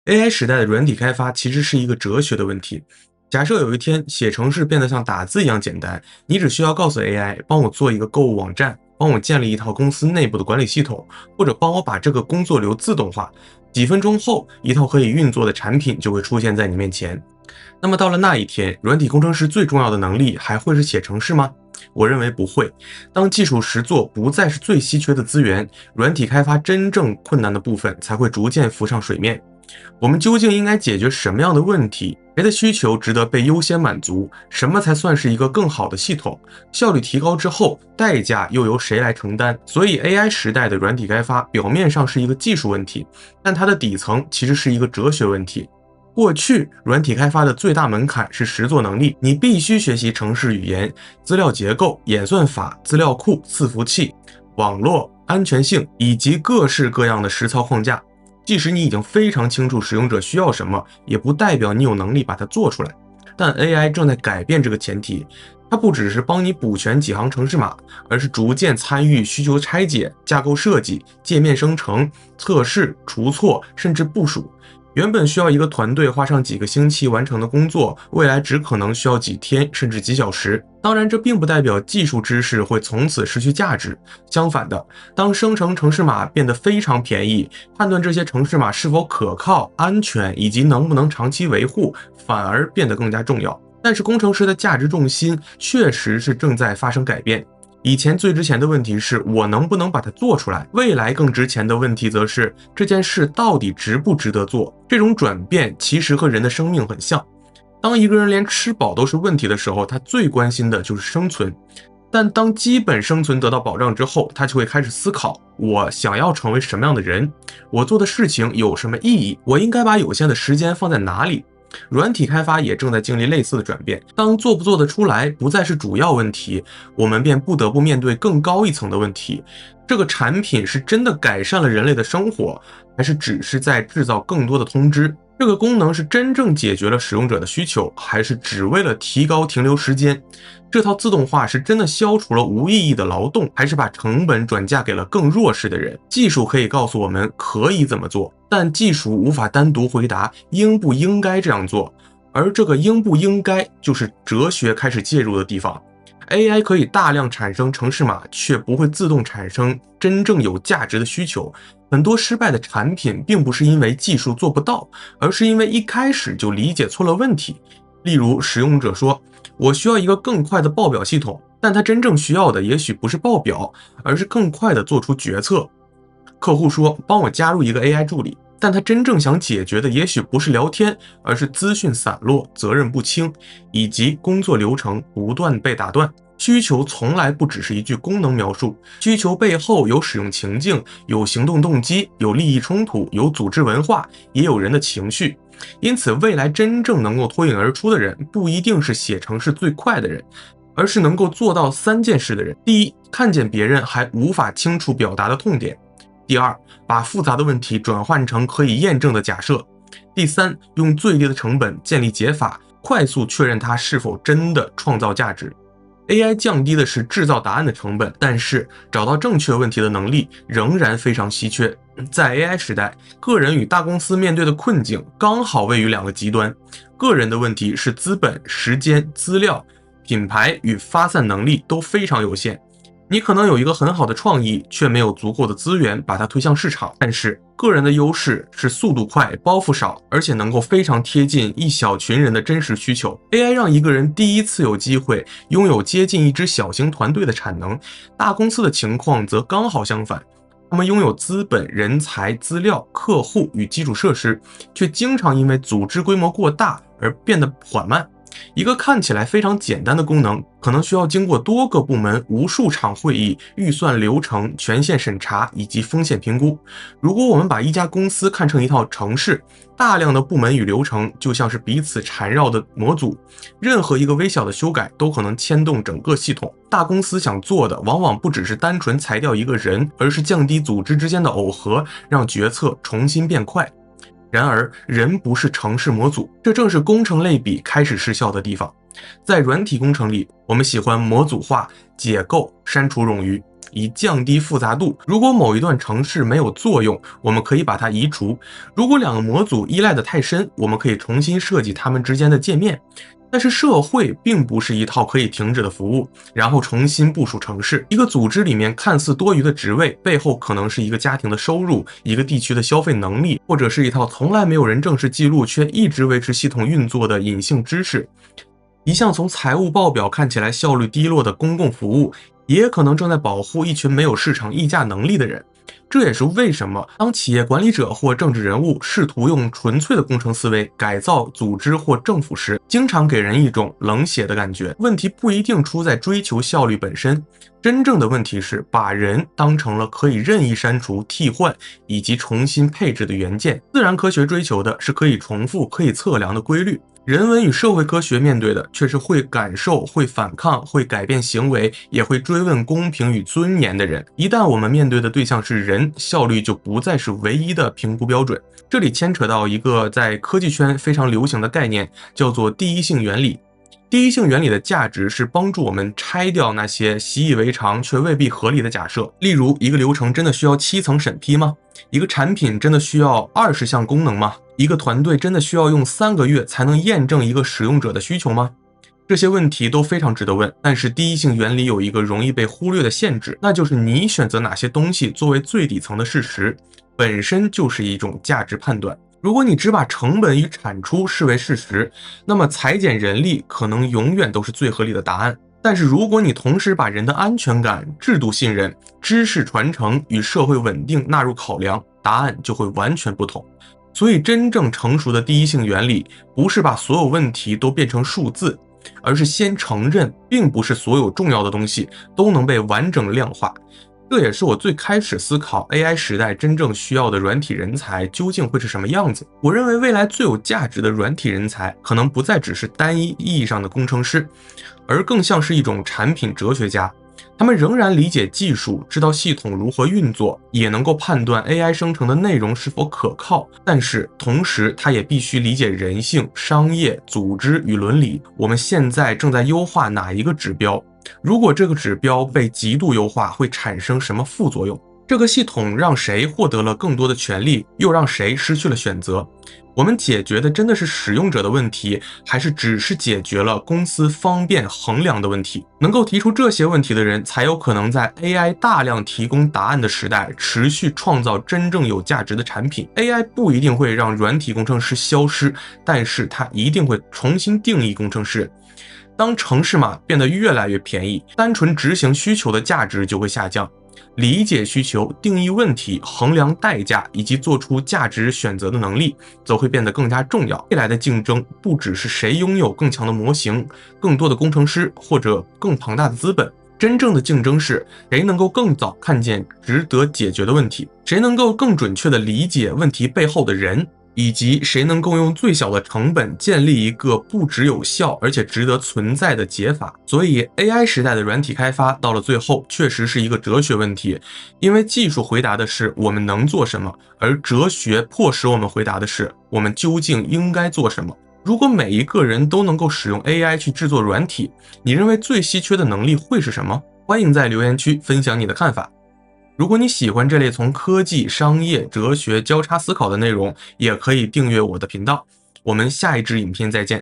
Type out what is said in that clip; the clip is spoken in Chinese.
AI 时代的软体开发其实是一个哲学的问题。假设有一天写程式变得像打字一样简单，你只需要告诉 AI 帮我做一个购物网站，帮我建立一套公司内部的管理系统，或者帮我把这个工作流自动化，几分钟后，一套可以运作的产品就会出现在你面前。那么到了那一天，软体工程师最重要的能力还会是写程式吗？我认为不会。当技术实作不再是最稀缺的资源，软体开发真正困难的部分才会逐渐浮上水面。我们究竟应该解决什么样的问题？谁的需求值得被优先满足？什么才算是一个更好的系统？效率提高之后，代价又由谁来承担？所以 AI 时代的软体开发表面上是一个技术问题，但它的底层其实是一个哲学问题。过去，软体开发的最大门槛是实作能力，你必须学习程式语言、资料结构、演算法、资料库、伺服器、网络、安全性以及各式各样的实操框架。即使你已经非常清楚使用者需要什么，也不代表你有能力把它做出来。但 AI 正在改变这个前提，它不只是帮你补全几行程式码，而是逐渐参与需求拆解、架构设计、界面生成、测试、除错，甚至部署。原本需要一个团队花上几个星期完成的工作，未来只可能需要几天甚至几小时。当然，这并不代表技术知识会从此失去价值。相反的，当生成程式码变得非常便宜，判断这些程式码是否可靠、安全以及能不能长期维护，反而变得更加重要。但是，工程师的价值重心确实是正在发生改变。以前最值钱的问题是我能不能把它做出来，未来更值钱的问题则是这件事到底值不值得做。这种转变其实和人的生命很像。当一个人连吃饱都是问题的时候，他最关心的就是生存。但当基本生存得到保障之后，他就会开始思考：我想要成为什么样的人？我做的事情有什么意义？我应该把有限的时间放在哪里？软体开发也正在经历类似的转变。当做不做得出来不再是主要问题，我们便不得不面对更高一层的问题：这个产品是真的改善了人类的生活，还是只是在制造更多的通知？这个功能是真正解决了使用者的需求，还是只为了提高停留时间？这套自动化是真的消除了无意义的劳动，还是把成本转嫁给了更弱势的人？技术可以告诉我们可以怎么做，但技术无法单独回答应不应该这样做，而这个应不应该就是哲学开始介入的地方。AI 可以大量产生程式码，却不会自动产生真正有价值的需求。很多失败的产品并不是因为技术做不到，而是因为一开始就理解错了问题。例如，使用者说：“我需要一个更快的报表系统。”但他真正需要的也许不是报表，而是更快地做出决策。客户说：“帮我加入一个 AI 助理。”但他真正想解决的也许不是聊天，而是资讯散落、责任不清，以及工作流程不断被打断。需求从来不只是一句功能描述，需求背后有使用情境，有行动动机，有利益冲突，有组织文化，也有人的情绪。因此，未来真正能够脱颖而出的人，不一定是写程式最快的人，而是能够做到3件事的人。第一，看见别人还无法清楚表达的痛点。第二，把复杂的问题转换成可以验证的假设。第三，用最低的成本建立解法，快速确认它是否真的创造价值。AI 降低的是制造答案的成本，但是找到正确问题的能力仍然非常稀缺。在 AI 时代，个人与大公司面对的困境刚好位于2个极端。个人的问题是资本、时间、资料、品牌与发散能力都非常有限。你可能有一个很好的创意，却没有足够的资源把它推向市场。但是个人的优势是速度快、包袱少，而且能够非常贴近一小群人的真实需求。AI 让一个人第一次有机会拥有接近一支小型团队的产能，大公司的情况则刚好相反。他们拥有资本、人才、资料、客户与基础设施，却经常因为组织规模过大而变得缓慢。一个看起来非常简单的功能，可能需要经过多个部门、无数场会议、预算流程、权限审查以及风险评估。如果我们把一家公司看成一套程式，大量的部门与流程就像是彼此缠绕的模组，任何一个微小的修改都可能牵动整个系统。大公司想做的往往不只是单纯裁掉一个人，而是降低组织之间的耦合，让决策重新变快。然而，人不是程式模组，这正是工程类比开始失效的地方。在软体工程里，我们喜欢模组化、解构、删除冗余。以降低复杂度。如果某一段程式没有作用，我们可以把它移除；如果两个模组依赖得太深，我们可以重新设计它们之间的界面。但是社会并不是一套可以停止的服务，然后重新部署程式。一个组织里面看似多余的职位，背后可能是一个家庭的收入，一个地区的消费能力，或者是一套从来没有人正式记录却一直维持系统运作的隐性知识。一项从财务报表看起来效率低落的公共服务，也可能正在保护一群没有市场议价能力的人。这也是为什么当企业管理者或政治人物试图用纯粹的工程思维改造组织或政府时，经常给人一种冷血的感觉。问题不一定出在追求效率本身，真正的问题是把人当成了可以任意删除、替换以及重新配置的元件。自然科学追求的是可以重复、可以测量的规律，人文与社会科学面对的却是会感受、会反抗、会改变行为，也会追问公平与尊严的人。一旦我们面对的对象是人，效率就不再是唯一的评估标准。这里牵扯到一个在科技圈非常流行的概念，叫做第一性原理。第一性原理的价值是帮助我们拆掉那些习以为常却未必合理的假设。例如，一个流程真的需要7层审批吗？一个产品真的需要20项功能吗？一个团队真的需要用3个月才能验证一个使用者的需求吗？这些问题都非常值得问，但是第一性原理有一个容易被忽略的限制，那就是你选择哪些东西作为最底层的事实，本身就是一种价值判断。如果你只把成本与产出视为事实，那么裁减人力可能永远都是最合理的答案。但是如果你同时把人的安全感、制度信任、知识传承与社会稳定纳入考量，答案就会完全不同。所以真正成熟的第一性原理，不是把所有问题都变成数字，而是先承认并不是所有重要的东西都能被完整量化。这也是我最开始思考 AI 时代真正需要的软体人才究竟会是什么样子。我认为未来最有价值的软体人才，可能不再只是单一意义上的工程师，而更像是一种产品哲学家。他们仍然理解技术，知道系统如何运作，也能够判断 AI 生成的内容是否可靠，但是同时他也必须理解人性、商业、组织与伦理。我们现在正在优化哪一个指标？如果这个指标被极度优化，会产生什么副作用？这个系统让谁获得了更多的权利，又让谁失去了选择？我们解决的真的是使用者的问题，还是只是解决了公司方便衡量的问题？能够提出这些问题的人，才有可能在 AI 大量提供答案的时代，持续创造真正有价值的产品。AI 不一定会让软体工程师消失，但是它一定会重新定义工程师。当程式码变得越来越便宜，单纯执行需求的价值就会下降。理解需求、定义问题、衡量代价以及做出价值选择的能力，则会变得更加重要。未来的竞争不只是谁拥有更强的模型、更多的工程师或者更庞大的资本，真正的竞争是谁能够更早看见值得解决的问题，谁能够更准确地理解问题背后的人，以及谁能够用最小的成本建立一个不只有效而且值得存在的解法。所以 AI 时代的软体开发到了最后确实是一个哲学问题，因为技术回答的是我们能做什么，而哲学迫使我们回答的是我们究竟应该做什么。如果每一个人都能够使用 AI 去制作软体，你认为最稀缺的能力会是什么？欢迎在留言区分享你的看法。如果你喜欢这类从科技、商业、哲学交叉思考的内容，也可以订阅我的频道。我们下一支影片再见。